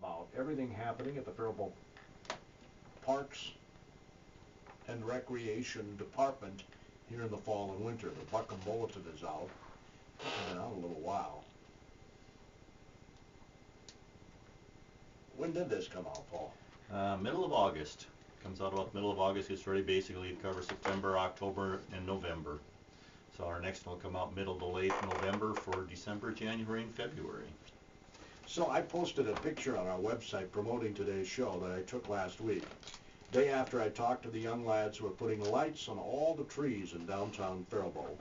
about everything happening at the Faribault Parks and Recreation Department here in the fall and winter. The Buckham Bulletin is out. It's been out a little while. When did this come out, Paul? Middle of August. Comes out about the middle of August. It's ready basically to cover September, October, and November. So our next one will come out middle to late November for December, January, and February. So I posted a picture on our website promoting today's show that I took last week. Day after I talked to the young lads who are putting lights on all the trees in downtown Faribault.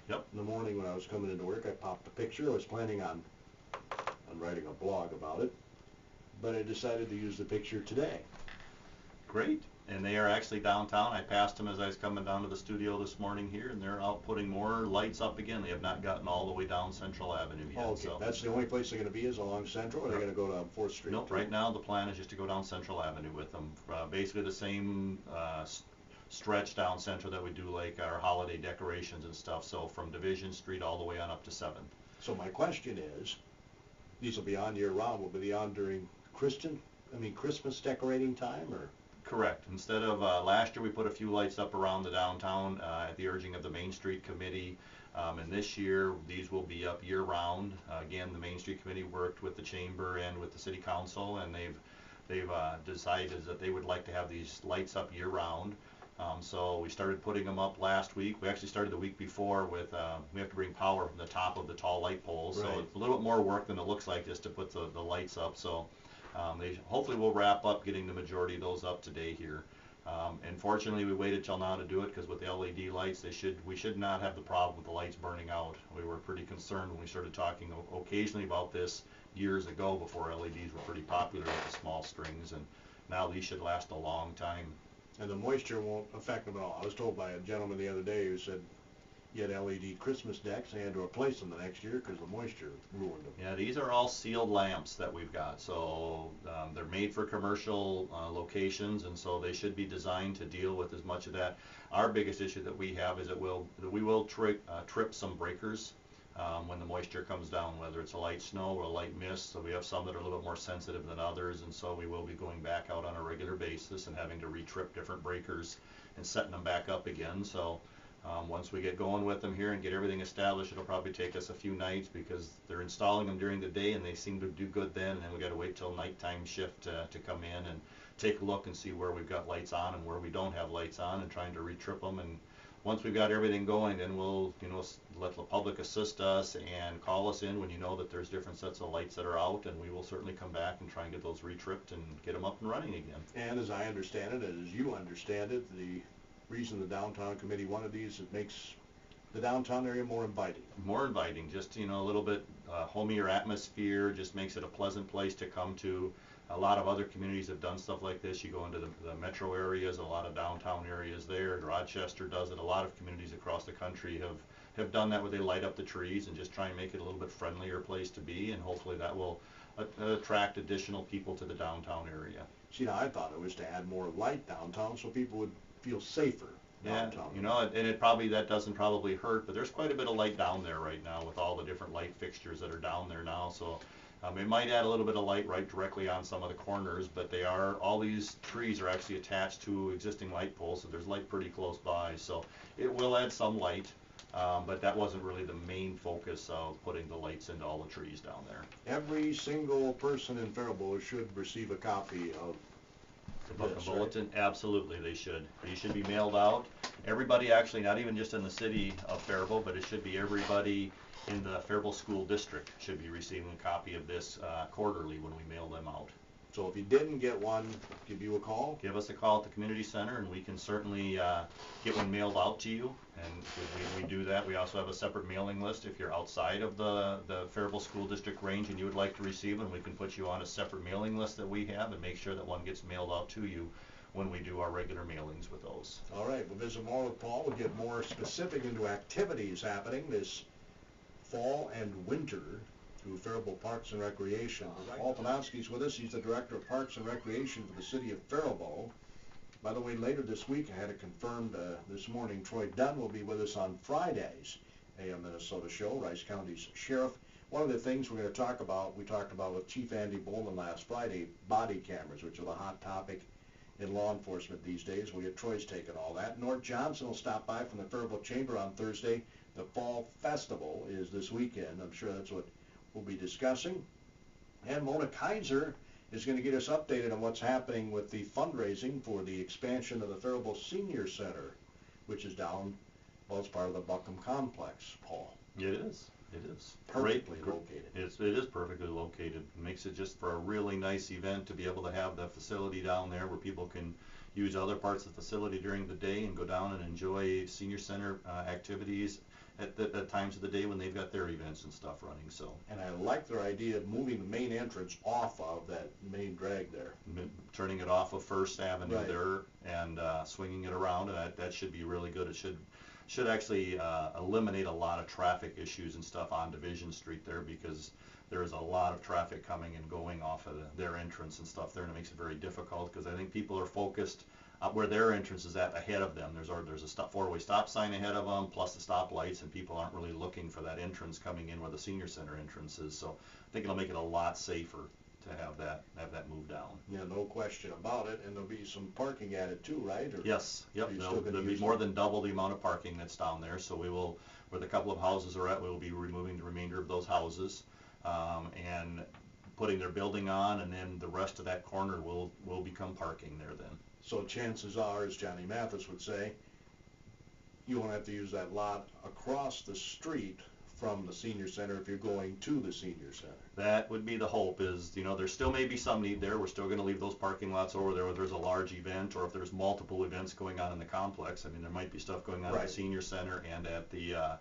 Yep. In the morning when I was coming into work, I popped a picture. I was planning on writing a blog about it, but I decided to use the picture today. Great. And they are actually downtown. I passed them as I was coming down to the studio this morning here, and they're out putting more lights up again. They have not gotten all the way down Central Avenue yet. Oh, okay, so that's the only place they're going to be is along Central, or are they going to go down 4th Street? Nope, right now the plan is just to go down Central Avenue with them. Basically the same stretch down Central that we do like our holiday decorations and stuff, so from Division Street all the way on up to 7th. So my question is, these will be on year-round, will be on during Christmas decorating time, or? Correct. Instead of last year we put a few lights up around the downtown at the urging of the Main Street Committee, and this year these will be up year-round. Again, the Main Street Committee worked with the Chamber and with the City Council, and they've decided that they would like to have these lights up year-round. So we started putting them up last week. We actually started the week before with, we have to bring power from the top of the tall light poles, right. So it's a little bit more work than it looks like just to put the lights up. So they hopefully we'll wrap up getting the majority of those up today here. And fortunately we waited till now to do it because with the LED lights we should not have the problem with the lights burning out. We were pretty concerned when we started talking occasionally about this years ago before LEDs were pretty popular with the small strings, and now these should last a long time. And the moisture won't affect them at all. I was told by a gentleman the other day who said he had LED Christmas decks and he had to replace them the next year because the moisture ruined them. Yeah, these are all sealed lamps that we've got, so they're made for commercial locations, and so they should be designed to deal with as much of that. Our biggest issue that we have is that we will trip some breakers when the moisture comes down, whether it's a light snow or a light mist. So we have some that are a little bit more sensitive than others, and so we will be going back out on a regular basis and having to re-trip different breakers and setting them back up again. So once we get going with them here and get everything established, it'll probably take us a few nights because they're installing them during the day and they seem to do good then, and then we got to wait till nighttime shift to come in and take a look and see where we've got lights on and where we don't have lights on, and trying to re-trip them. And once we've got everything going, then we'll let the public assist us and call us in when you know that there's different sets of lights that are out, and we will certainly come back and try and get those re-tripped and get them up and running again. And as I understand it, and as you understand it, the reason the downtown committee wanted these, it makes the downtown area more inviting. More inviting, just a little bit homier atmosphere, just makes it a pleasant place to come to. A lot of other communities have done stuff like this. You go into the metro areas, a lot of downtown areas there. Rochester does it. A lot of communities across the country have done that, where they light up the trees and just try and make it a little bit friendlier place to be, and hopefully that will attract additional people to the downtown area. See, now I thought it was to add more light downtown so people would feel safer downtown. Yeah, and that doesn't probably hurt, but there's quite a bit of light down there right now with all the different light fixtures that are down there now. So it might add a little bit of light right directly on some of the corners, but all these trees are actually attached to existing light poles, so there's light pretty close by. So it will add some light, but that wasn't really the main focus of putting the lights into all the trees down there. Every single person in Faribault should receive a copy of the Buckham Bulletin, right? Absolutely, they should. These should be mailed out. Everybody, actually, not even just in the city of Faribault, but it should be everybody in the Faribault School District should be receiving a copy of this quarterly when we mail them out. So if you didn't get one, give you a call? Give us a call at the community center, and we can certainly get one mailed out to you. And we do that. We also have a separate mailing list. If you're outside of the Faribault School District range and you would like to receive one, we can put you on a separate mailing list that we have and make sure that one gets mailed out to you when we do our regular mailings with those. All right, we'll visit more with Paul. We'll get more specific into activities happening this fall and winter through Faribault Parks and Recreation. Paul Penansky is with us. He's the Director of Parks and Recreation for the City of Faribault. By the way, later this week, I had it confirmed this morning, Troy Dunn will be with us on Friday's AM Minnesota show, Rice County's Sheriff. One of the things we're going to talk about, we talked about with Chief Andy Bowman last Friday, body cameras, which are the hot topic in law enforcement these days. We'll get Troy's take on all that. Nort Johnson will stop by from the Faribault Chamber on Thursday. The Fall Festival is this weekend. I'm sure that's what we'll be discussing. And Mona Kaiser is going to get us updated on what's happening with the fundraising for the expansion of the Faribault Senior Center, which is down, well, it's part of the Buckham Complex, Paul. It is. It is. Perfectly located. It is perfectly located. It makes it just for a really nice event to be able to have the facility down there where people can use other parts of the facility during the day and go down and enjoy senior center activities at times of the day when they've got their events and stuff running. So. And I like their idea of moving the main entrance off of that main drag there. Turning it off of First Avenue right. there and swinging it around, and that should be really good. It should actually eliminate a lot of traffic issues and stuff on Division Street there, because there is a lot of traffic coming and going off of their entrance and stuff there, and it makes it very difficult because I think people are focused where their entrance is at ahead of them. There's a four-way stop sign ahead of them, plus the stoplights, and people aren't really looking for that entrance coming in where the senior center entrance is. So I think it'll make it a lot safer to have that moved down. Yeah, no question about it. And there'll be some parking at it too, right? Or yes, yep. There'll be more than double the amount of parking that's down there. So we will, where the couple of houses are at, we will be removing the remainder of those houses and putting their building on, and then the rest of that corner will become parking there then. So chances are, as Johnny Mathis would say, you won't have to use that lot across the street from the senior center if you're going to the senior center. That would be the hope. Is, there still may be some need there. We're still going to leave those parking lots over there where there's a large event, or if there's multiple events going on in the complex. I mean, there might be stuff going on right. at the senior center and at the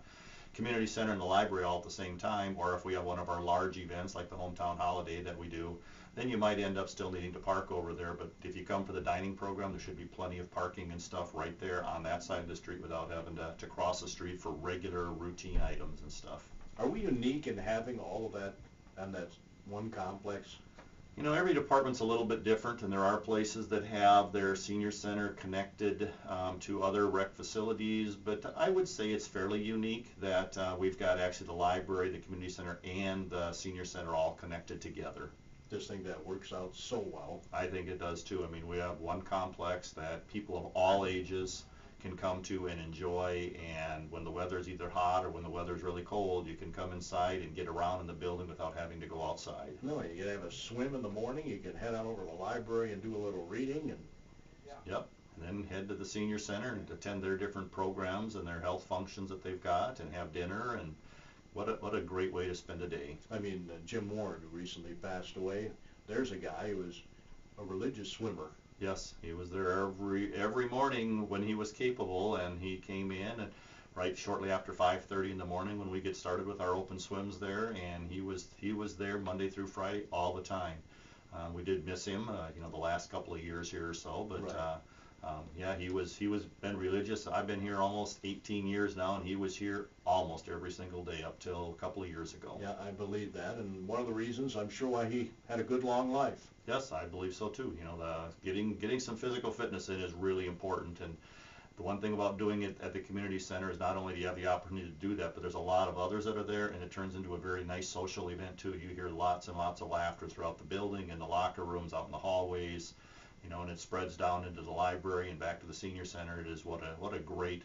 community center and the library all at the same time, or if we have one of our large events like the hometown holiday that we do, then you might end up still needing to park over there. But if you come for the dining program, there should be plenty of parking and stuff right there on that side of the street without having to cross the street for regular routine items and stuff. Are we unique in having all of that on that one complex? Every department's a little bit different, and there are places that have their senior center connected to other rec facilities, but I would say it's fairly unique that we've got actually the library, the community center, and the senior center all connected together. Just think that works out so well. I think it does too. I mean, we have one complex that people of all ages can come to and enjoy, and when the weather's either hot or when the weather's really cold, you can come inside and get around in the building without having to go outside. No, you can have a swim in the morning, you can head on over to the library and do a little reading. And yep, and then head to the senior center and attend their different programs and their health functions that they've got, and have dinner. And what a great way to spend a day. I mean, Jim Warren, who recently passed away, there's a guy who was a religious swimmer. Yes, he was there every morning when he was capable, and he came in and right shortly after 5:30 in the morning when we get started with our open swims there, and he was there Monday through Friday all the time. We did miss him, the last couple of years here or so, but right. Yeah, he was been religious. I've been here almost 18 years now, and he was here almost every single day up till a couple of years ago. Yeah, I believe that, and one of the reasons I'm sure why he had a good long life. Yes, I believe so too. Getting some physical fitness in is really important, and the one thing about doing it at the community center is not only do you have the opportunity to do that, but there's a lot of others that are there, and it turns into a very nice social event too. You hear lots and lots of laughter throughout the building, in the locker rooms, out in the hallways, and it spreads down into the library and back to the senior center. It is what a great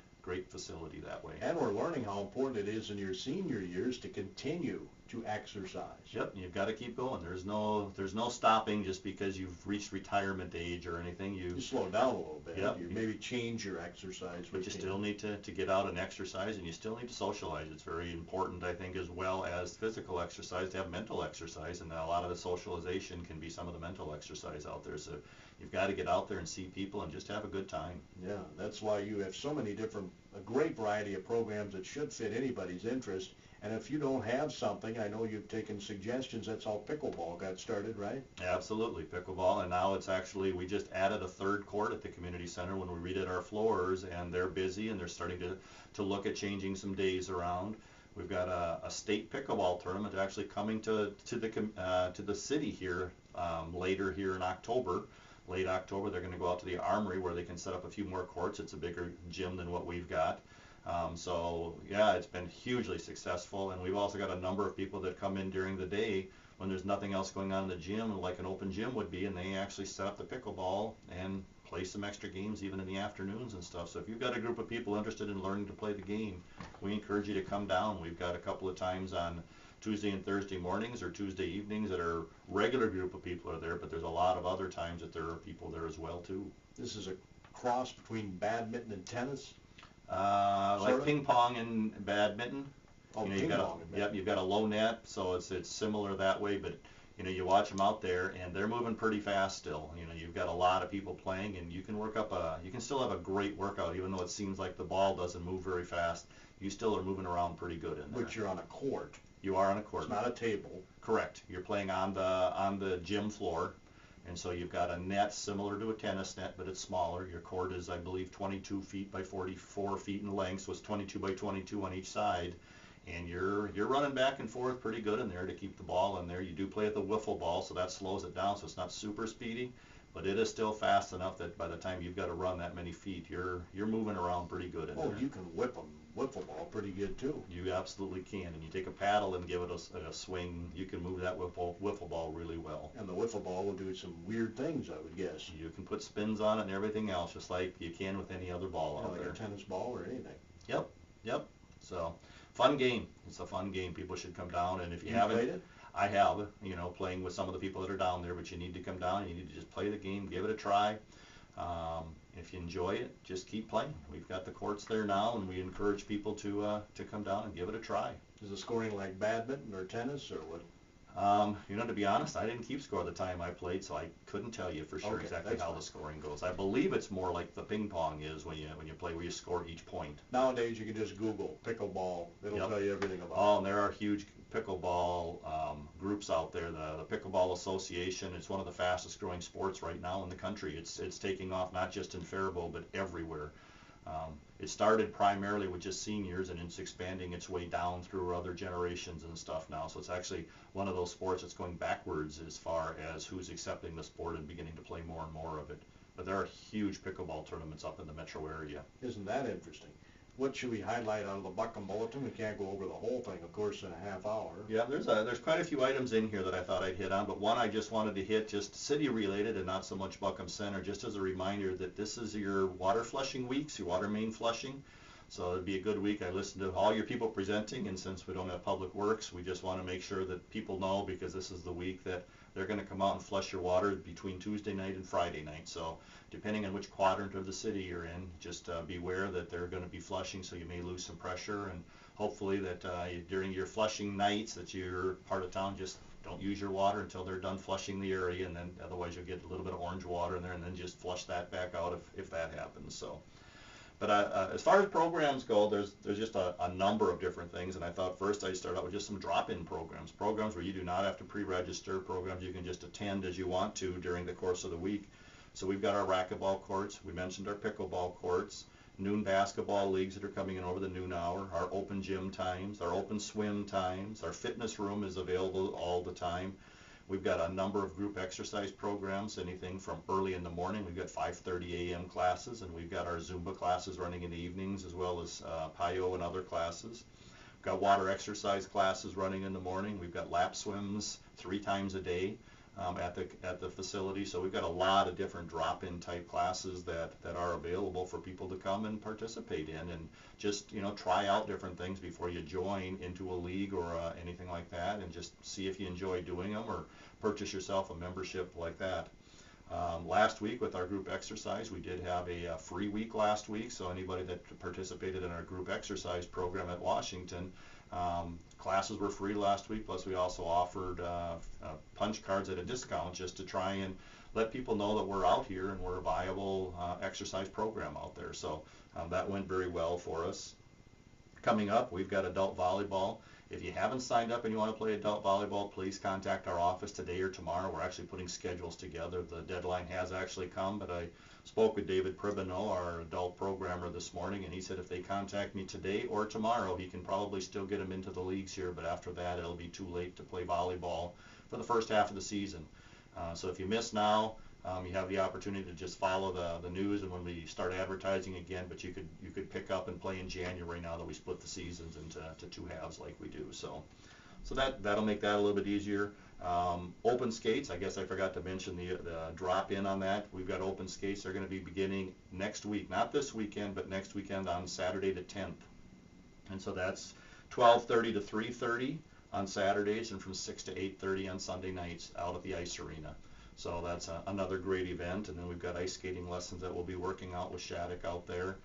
facility that way. And we're learning how important it is in your senior years to continue to exercise. Yep, you've got to keep going. There's no stopping just because you've reached retirement age or anything. You slow down a little bit. Yep. You maybe change your exercise routine. But you still need to get out and exercise, and you still need to socialize. It's very important, I think, as well as physical exercise, to have mental exercise, and a lot of the socialization can be some of the mental exercise out there. So you've got to get out there and see people and just have a good time. Yeah, that's why you have so many a great variety of programs that should fit anybody's interest. And if you don't have something, I know you've taken suggestions. That's how pickleball got started, right? Absolutely, pickleball. And now it's actually, we just added a third court at the community center when we redid our floors, and they're busy, and they're starting to look at changing some days around. We've got a state pickleball tournament actually coming to the city here later here in October. Late October, they're going to go out to the Armory where they can set up a few more courts. It's a bigger gym than what we've got. So yeah, it's been hugely successful, and we've also got a number of people that come in during the day when there's nothing else going on in the gym, like an open gym would be, and they actually set up the pickleball and play some extra games even in the afternoons and stuff. So if you've got a group of people interested in learning to play the game, we encourage you to come down. We've got a couple of times on Tuesday and Thursday mornings or Tuesday evenings that are regular group of people are there, but there's a lot of other times that there are people there as well too. This is a cross between badminton and tennis? Like ping pong and badminton. Oh, You know, ping you've got pong. yep, you've got a low net, so it's similar that way, but you know, you watch them out there and they're moving pretty fast still. You know, you've got a lot of people playing, and you can you can still have a great workout even though it seems like the ball doesn't move very fast. You still are moving around pretty good in there. But you're on a court. You are on a court. It's not a table. Correct. You're playing on the gym floor. And so you've got a net similar to a tennis net, but it's smaller. Your court is, I believe, 22 feet by 44 feet in length, so it's 22 by 22 on each side. And you're running back and forth pretty good in there to keep the ball in there. You do play with the wiffle ball, so that slows it down, so it's not super speedy, but it is still fast enough that by the time you've got to run that many feet, you're moving around pretty good in there. Oh, you can whip them, wiffle ball pretty good too. You absolutely can, and you take a paddle and give it a swing. You can move that wiffle ball really well. And the wiffle ball will do some weird things, I would guess. You can put spins on it and everything else, just like you can with any other ball out Like there. a tennis ball or anything. Yep. So, fun game. It's a fun game. People should come down, and if you You haven't, played it? I have, you know, playing with some of the people that are down there, but you need to come down. You need to just play the game, give it a try. If you enjoy it, just keep playing. We've got the courts there now, and we encourage people to come down and give it a try. Is the scoring like badminton or tennis or what? You know, to be honest, I didn't keep score the time I played, so I couldn't tell you for sure Okay, exactly that's how fine. the scoring goes. I believe it's more like the ping pong is when you play, where you score each point. Nowadays, you can just Google pickleball. It'll Yep. tell you everything about Oh, and there are huge pickleball groups out there. The Pickleball Association, it's one of the fastest growing sports right now in the country. It's taking off not just in Faribault, but everywhere. It started primarily with just seniors, and it's expanding its way down through other generations and stuff now. So it's actually one of those sports that's going backwards as far as who's accepting the sport and beginning to play more and more of it. But there are huge pickleball tournaments up in the metro area. it. Isn't that interesting? What should we highlight out of the Buckham Bulletin? We can't go over the whole thing, of course, in a half hour. Yeah, there's quite a few items in here that I thought I'd hit on, but one I just wanted to hit, just city related and not so much Buckham Center, just as a reminder that this is your water flushing weeks, your water main flushing. So it'd be a good week. I listened to all your people presenting, and since we don't have Public Works, we just want to make sure that people know, because this is the week that they're going to come out and flush your water between Tuesday night and Friday night. So depending on which quadrant of the city you're in, just beware that they're going to be flushing, so you may lose some pressure, and hopefully that during your flushing nights that you're part of town, just don't use your water until they're done flushing the area, and then otherwise you'll get a little bit of orange water in there, and then just flush that back out if that happens. So. But as far as programs go, there's just a number of different things, and I thought first I'd start out with just some drop-in programs where you do not have to pre-register, programs you can just attend as you want to during the course of the week. So we've got our racquetball courts, we mentioned our pickleball courts, noon basketball leagues that are coming in over the noon hour, our open gym times, our open swim times, our fitness room is available all the time. We've got a number of group exercise programs, anything from early in the morning. We've got 5:30 a.m. classes, and we've got our Zumba classes running in the evenings, as well as PIO and other classes. We've got water exercise classes running in the morning. We've got lap swims 3 times a day at the facility. So we've got a lot of different drop-in type classes that are available for people to come and participate in, and just, you know, try out different things before you join into a league or anything like that, and just see if you enjoy doing them, or purchase yourself a membership like that. Last week with our group exercise, we did have a free week last week, so anybody that participated in our group exercise program at Washington, classes were free last week, plus we also offered punch cards at a discount, just to try and let people know that we're out here and we're a viable exercise program out there. So that went very well for us. Coming up, we've got adult volleyball. If you haven't signed up and you want to play adult volleyball, please contact our office today or tomorrow. We're actually putting schedules together. The deadline has actually come, but I spoke with David Pribino, our adult programmer, this morning, and he said if they contact me today or tomorrow, he can probably still get them into the leagues here, but after that it'll be too late to play volleyball for the first half of the season. So if you miss now, You have the opportunity to just follow the news and when we start advertising again, but you could pick up and play in January now that we split the seasons into two halves like we do. So that'll make that a little bit easier. Open skates, I guess I forgot to mention the drop in on that. We've got open skates. They're going to be beginning next week, not this weekend, but next weekend on Saturday the 10th. And so that's 12:30 to 3:30 on Saturdays and from 6 to 8:30 on Sunday nights out at the ice arena. So that's another great event. And then we've got ice skating lessons that we'll be working out with Shattuck out there.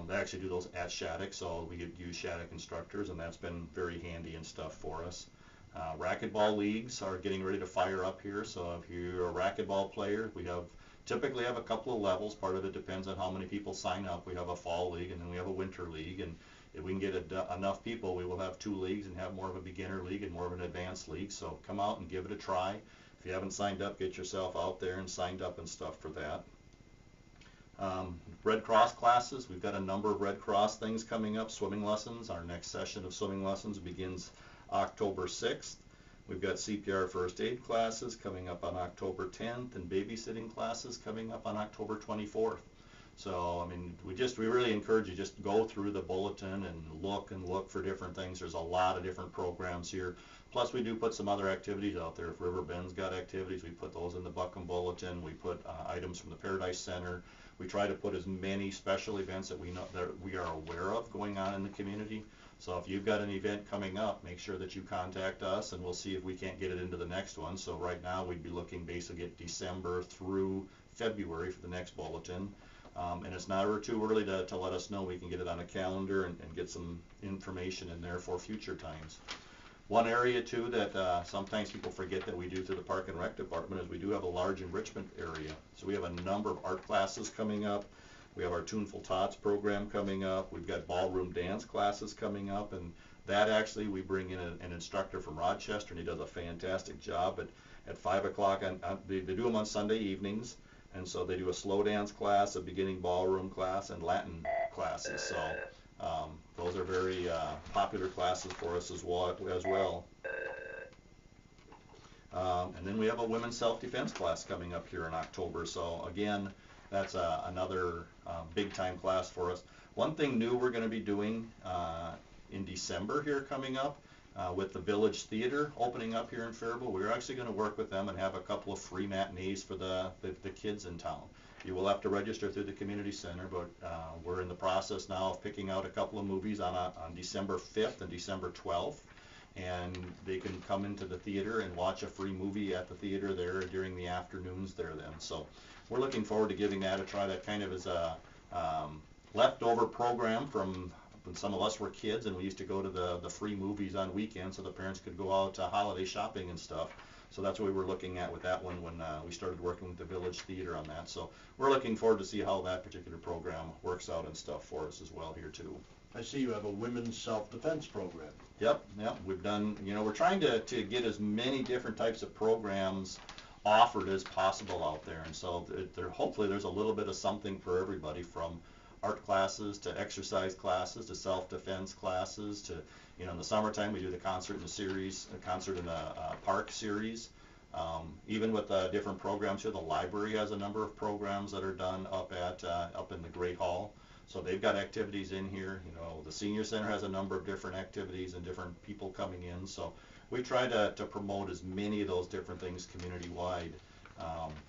They actually do those at Shattuck, so we could use Shattuck instructors, and that's been very handy and stuff for us. Racquetball leagues are getting ready to fire up here, so if you're a racquetball player, we typically have a couple of levels. Part of it depends on how many people sign up. We have a fall league, and then we have a winter league, and if we can get enough people, we will have 2 leagues and have more of a beginner league and more of an advanced league. So come out and give it a try. If you haven't signed up, get yourself out there and signed up and stuff for that. Red Cross classes, we've got a number of Red Cross things coming up. Swimming lessons, our next session of swimming lessons begins October 6th. We've got CPR first aid classes coming up on October 10th and babysitting classes coming up on October 24th. So, I mean, we really encourage you just go through the bulletin and look for different things. There's a lot of different programs here. Plus, we do put some other activities out there. If River Bend's got activities, we put those in the Buckham Bulletin. We put items from the Paradise Center. We try to put as many special events that we are aware of going on in the community. So if you've got an event coming up, make sure that you contact us, and we'll see if we can't get it into the next one. So right now, we'd be looking basically at December through February for the next bulletin. And it's never too early to let us know. We can get it on a calendar and get some information in there for future times. One area too that sometimes people forget that we do through the Park and Rec Department is we do have a large enrichment area. So we have a number of art classes coming up. We have our Tuneful Tots program coming up. We've got ballroom dance classes coming up, and that actually we bring in an instructor from Rochester, and he does a fantastic job. At 5 o'clock, they do them on Sunday evenings. And so they do a slow dance class, a beginning ballroom class, and Latin classes. So those are very popular classes for us as well. And then we have a women's self-defense class coming up here in October. So again, that's another big time class for us. One thing new we're going to be doing in December here coming up, with the Village Theater opening up here in Faribault, we're actually going to work with them and have a couple of free matinees for the kids in town. You will have to register through the community center, but we're in the process now of picking out a couple of movies on December 5th and December 12th, and they can come into the theater and watch a free movie at the theater there during the afternoons there then. So we're looking forward to giving that a try. That kind of is a leftover program from when some of us were kids and we used to go to the free movies on weekends so the parents could go out holiday shopping and stuff. So that's what we were looking at with that one when we started working with the Village Theater on that. So we're looking forward to see how that particular program works out and stuff for us as well here too. I see you have a women's self-defense program. Yep. We've done, we're trying to get as many different types of programs offered as possible out there. And so hopefully there's a little bit of something for everybody, from art classes to exercise classes to self-defense classes to, in the summertime we do the concert in the park series. Even with different programs here, the library has a number of programs that are done up in the Great Hall. So they've got activities in here. The senior center has a number of different activities and different people coming in. So we try to promote as many of those different things community-wide.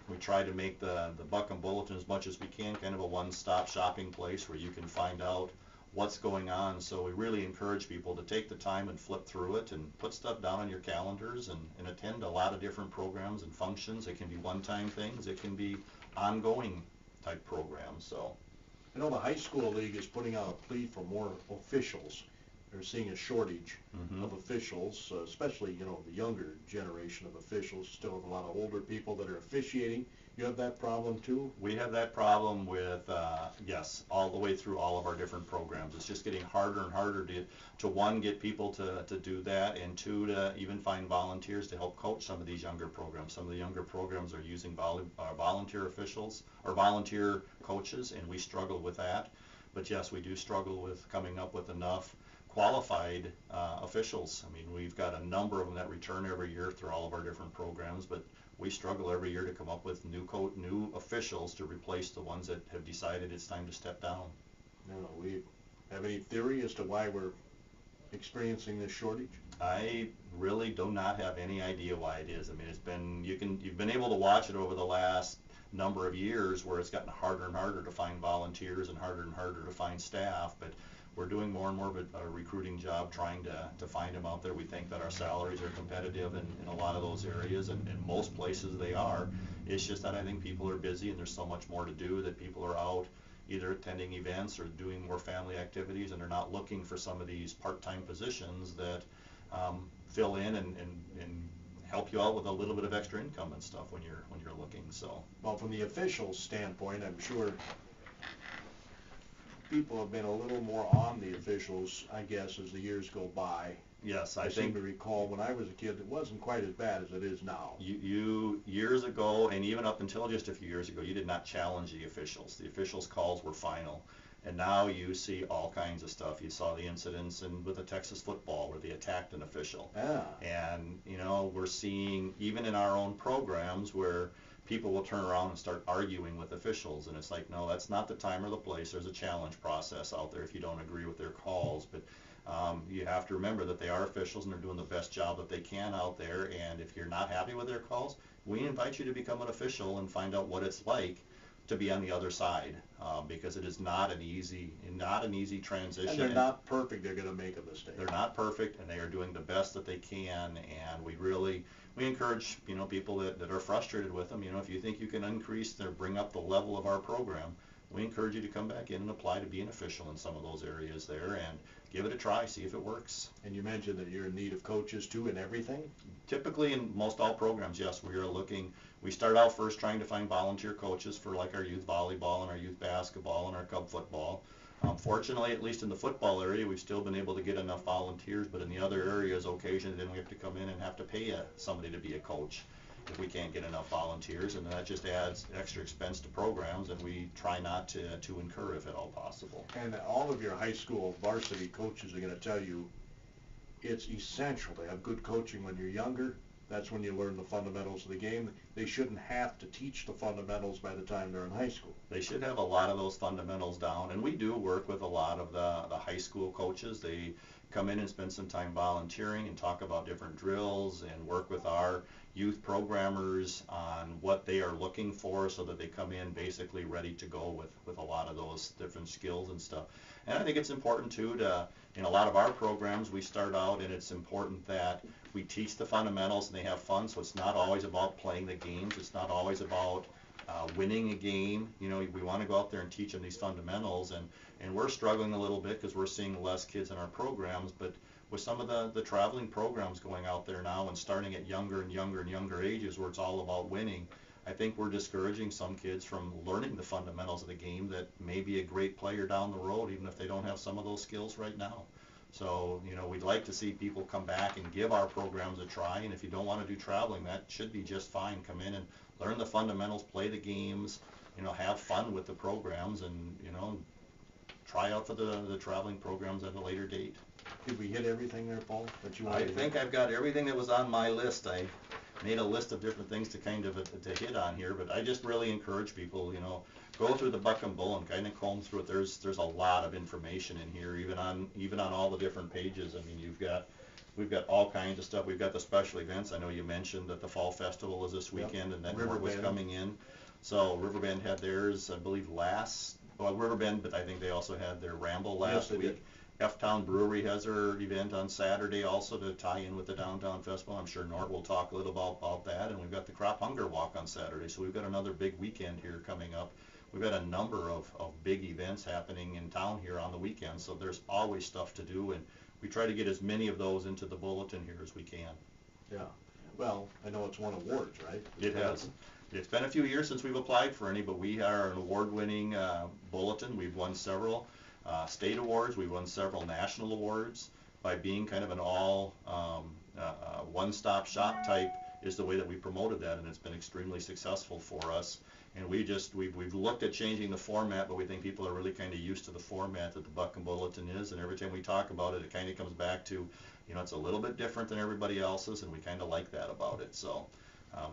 We try to make the Buckham Bulletin as much as we can kind of a one-stop shopping place where you can find out what's going on. So we really encourage people to take the time and flip through it and put stuff down on your calendars and attend a lot of different programs and functions. It can be one-time things. It can be ongoing type programs. So the high school league is putting out a plea for more officials. They're seeing a shortage of officials, especially, the younger generation of officials. Still have a lot of older people that are officiating. You have that problem too? We have that problem with, yes, all the way through all of our different programs. It's just getting harder and harder to one, get people to do that, and two, to even find volunteers to help coach some of these younger programs. Some of the younger programs are using volunteer officials or volunteer coaches, and we struggle with that. But yes, we do struggle with coming up with enough qualified officials. I mean, we've got a number of them that return every year through all of our different programs, but we struggle every year to come up with new officials to replace the ones that have decided it's time to step down. No, we have any theory as to why we're experiencing this shortage? I really do not have any idea why it is. I mean, it's been, you've been able to watch it over the last number of years where it's gotten harder and harder to find volunteers and harder to find staff, but we're doing more and more of a recruiting job trying to find them out there. We think that our salaries are competitive in a lot of those areas, and in most places they are. It's just that I think people are busy and there's so much more to do that people are out either attending events or doing more family activities, and they're not looking for some of these part-time positions that fill in and help you out with a little bit of extra income and stuff when you're looking. So, well, from the official standpoint, I'm sure people have been a little more on the officials, I guess, as the years go by. Yes, I seem to recall when I was a kid, it wasn't quite as bad as it is now. You years ago, and even up until just a few years ago, you did not challenge the officials. The officials' calls were final. And now you see all kinds of stuff. You saw the incidents with the Texas football where they attacked an official. Yeah. And, you know, we're seeing, even in our own programs, where people will turn around and start arguing with officials. And it's like, no, that's not the time or the place. There's a challenge process out there if you don't agree with their calls. But you have to remember that they are officials and they're doing the best job that they can out there. And if you're not happy with their calls, we invite you to become an official and find out what it's like to be on the other side, because it is not an easy transition. And they're not perfect. They're going to make a mistake. They're not perfect, and they are doing the best that they can. And we encourage, you know, people that are frustrated with them. You know, if you think you can increase or bring up the level of our program, we encourage you to come back in and apply to be an official in some of those areas there and give it a try, see if it works. And you mentioned that you're in need of coaches too in everything? Typically in most all programs, yes, we are looking. We start out first trying to find volunteer coaches for like our youth volleyball and our youth basketball and our cub football. Fortunately, at least in the football area, we've still been able to get enough volunteers, but in the other areas, occasionally then we have to come in and have to pay somebody to be a coach if we can't get enough volunteers, and that just adds extra expense to programs, and we try not to incur if at all possible. And all of your high school varsity coaches are going to tell you it's essential to have good coaching when you're younger. That's when you learn the fundamentals of the game. They shouldn't have to teach the fundamentals by the time they're in high school. They should have a lot of those fundamentals down, and we do work with a lot of the high school coaches. They come in and spend some time volunteering and talk about different drills and work with our youth programmers on what they are looking for so that they come in basically ready to go with a lot of those different skills and stuff. And I think it's important too in a lot of our programs we start out, and it's important that we teach the fundamentals and they have fun, so it's not always about playing the games. It's not always about winning a game. You know, we want to go out there and teach them these fundamentals, and we're struggling a little bit because we're seeing less kids in our programs, but with some of the traveling programs going out there now and starting at younger and younger ages where it's all about winning, I think we're discouraging some kids from learning the fundamentals of the game that may be a great player down the road, even if they don't have some of those skills right now. So, you know, we'd like to see people come back and give our programs a try, and if you don't want to do traveling, that should be just fine. Come in and learn the fundamentals, play the games, you know, have fun with the programs, and, you know, try out for the traveling programs at a later date. Did we hit everything there, Paul, that you wanted I think I've got everything that was on my list. I made a list of different things to kind of to hit on here, but I just really encourage people, you know, go through the Buck and Bull and kind of comb through it. There's a lot of information in here, even on all the different pages. I mean, we've got all kinds of stuff. We've got the special events. I know you mentioned that the Fall Festival is this weekend, and that was coming in. So Riverbend had theirs, I believe, Riverbend, but I think they also had their Ramble last week. Did. F-Town Brewery has their event on Saturday also to tie in with the Downtown Festival. I'm sure Nort will talk a little about that. And we've got the Crop Hunger Walk on Saturday. So we've got another big weekend here coming up. We've got a number of big events happening in town here on the weekend. So there's always stuff to do. And we try to get as many of those into the bulletin here as we can. Yeah. Well, I know it's won awards, right? It has. It's been a few years since we've applied for any, but we are an award-winning bulletin. We've won several state awards. We've won several national awards by being kind of an all one-stop shop type is the way that we promoted that, and it's been extremely successful for us. And we've looked at changing the format, but we think people are really kind of used to the format that the Buckham Bulletin is, and every time we talk about it, it kind of comes back to, you know, it's a little bit different than everybody else's, and we kind of like that about it. So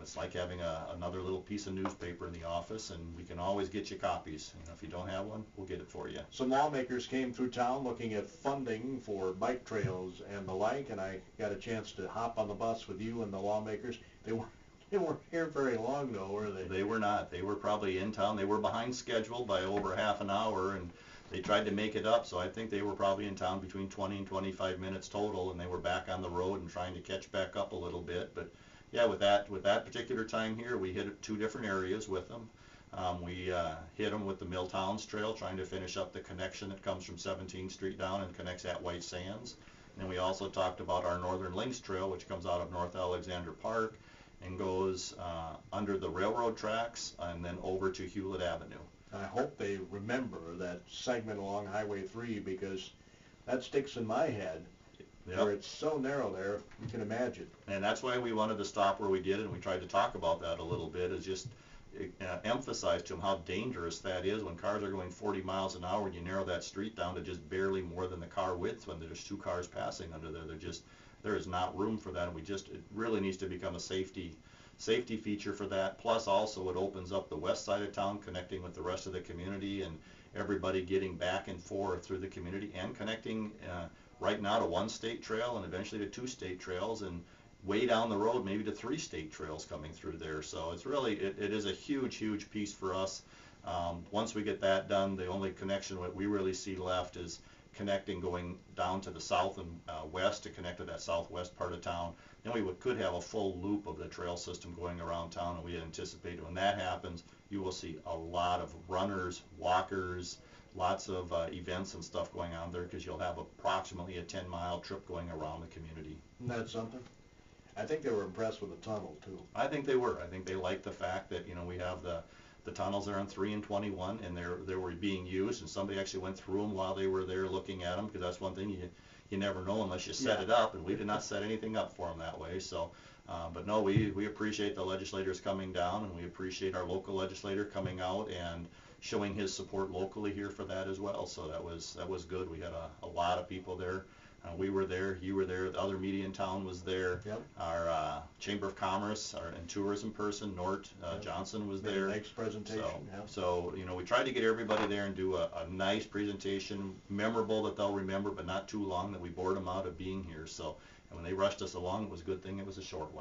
it's like having another little piece of newspaper in the office, and we can always get you copies. You know, if you don't have one, we'll get it for you. Some lawmakers came through town looking at funding for bike trails and the like, and I got a chance to hop on the bus with you and the lawmakers. They weren't here very long, though, were they? They were not. They were probably in town. They were behind schedule by over half an hour, and they tried to make it up, so I think they were probably in town between 20 and 25 minutes total, and they were back on the road and trying to catch back up a little bit. But yeah, with that particular time here, we hit 2 different areas with them. We hit them with the Milltowns Trail, trying to finish up the connection that comes from 17th Street down and connects at White Sands. And then we also talked about our Northern Links Trail, which comes out of North Alexander Park and goes under the railroad tracks and then over to Hewlett Avenue. I hope they remember that segment along Highway 3, because that sticks in my head. Yep. Where it's so narrow there, you can imagine. And that's why we wanted to stop where we did, and we tried to talk about that a little bit, is just emphasize to them how dangerous that is when cars are going 40 miles an hour and you narrow that street down to just barely more than the car width when there's 2 cars passing under there. There is not room for that, and it really needs to become a safety feature for that. Plus also it opens up the west side of town, connecting with the rest of the community and everybody getting back and forth through the community, and connecting right now to 1 state trail and eventually to 2 state trails, and way down the road maybe to 3 state trails coming through there. So it's really, it is a huge piece for us. Once we get that done, the only connection that we really see left is connecting going down to the south and west to connect to that southwest part of town. Then we could have a full loop of the trail system going around town, and we anticipate when that happens, you will see a lot of runners, walkers, lots of events and stuff going on there, because you'll have approximately a 10-mile trip going around the community. Isn't that something? I think they were impressed with the tunnel, too. I think they were. I think they liked the fact that, you know, we have the tunnels there on 3 and 21, and they were being used, and somebody actually went through them while they were there looking at them, because that's one thing you never know unless you set it up, and we did not set anything up for them that way. So, but no, we appreciate the legislators coming down, and we appreciate our local legislator coming out and showing his support locally here for that as well. So that was good. We had a lot of people there. We were there, you were there, the other media in town was there. Yep. Our Chamber of Commerce and tourism person, Nort Johnson, was there. Next presentation. So you know, we tried to get everybody there and do a nice presentation, memorable that they'll remember, but not too long that we bored them out of being here. So, and when they rushed us along, it was a good thing it was a short one.